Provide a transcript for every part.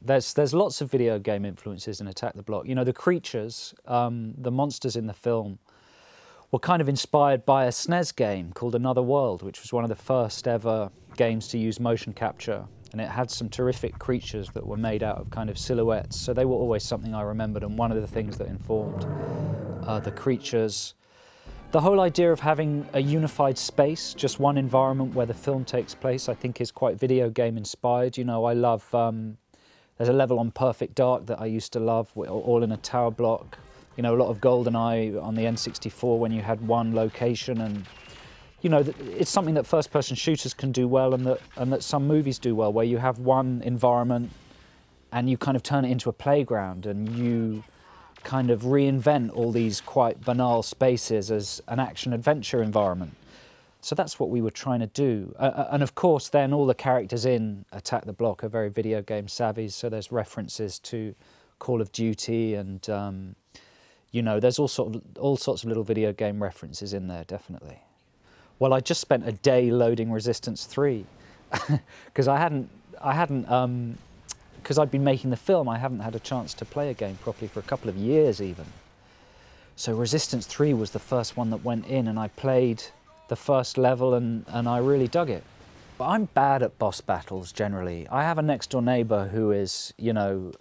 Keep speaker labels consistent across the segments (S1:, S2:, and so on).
S1: there's lots of video game influences in Attack the Block. You know, the creatures, the monsters in the film, were kind of inspired by a SNES game called Another World, which was one of the first ever games to use motion capture. And it had some terrific creatures that were made out of kind of silhouettes. So they were always something I remembered, and one of the things that informed the creatures. The whole idea of having a unified space, just one environment where the film takes place, I think is quite video game inspired. You know, I love, there's a level on Perfect Dark that I used to love, all in a tower block. You know, a lot of GoldenEye on the N64 when you had one location, and you know, it's something that first-person shooters can do well, and that some movies do well, where you have one environment and you kind of turn it into a playground, and you kind of reinvent all these quite banal spaces as an action-adventure environment. So that's what we were trying to do. And of course, then all the characters in Attack the Block are very video game savvy, so there's references to Call of Duty, and you know, there's all sorts of little video game references in there, definitely. Well, I just spent a day loading Resistance 3 because because I'd been making the film, I haven't had a chance to play a game properly for a couple of years even. So Resistance 3 was the first one that went in, and I played the first level and I really dug it. But I'm bad at boss battles generally. I have a next door neighbour who is, you know,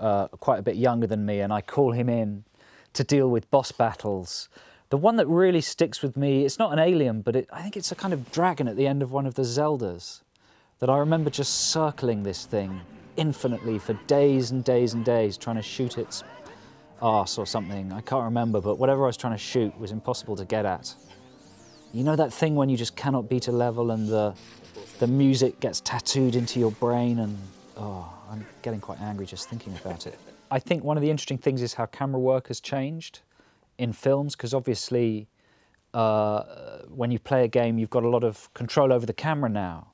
S1: quite a bit younger than me, and I call him in to deal with boss battles. The one that really sticks with me, it's not an alien, but I think it's a kind of dragon at the end of one of the Zeldas, that I remember just circling this thing infinitely for days and days and days, trying to shoot its arse or something. I can't remember, but whatever I was trying to shoot was impossible to get at. You know that thing when you just cannot beat a level and the music gets tattooed into your brain, and oh, I'm getting quite angry just thinking about it. I think one of the interesting things is how camera work has changed in films, because obviously when you play a game, you've got a lot of control over the camera now.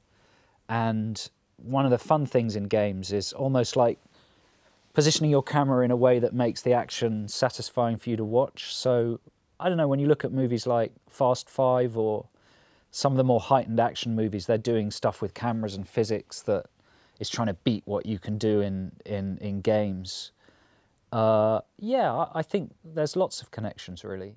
S1: And one of the fun things in games is almost like positioning your camera in a way that makes the action satisfying for you to watch. So, I don't know, when you look at movies like Fast 5 or some of the more heightened action movies, they're doing stuff with cameras and physics that is trying to beat what you can do in games. Yeah, I think there's lots of connections, really.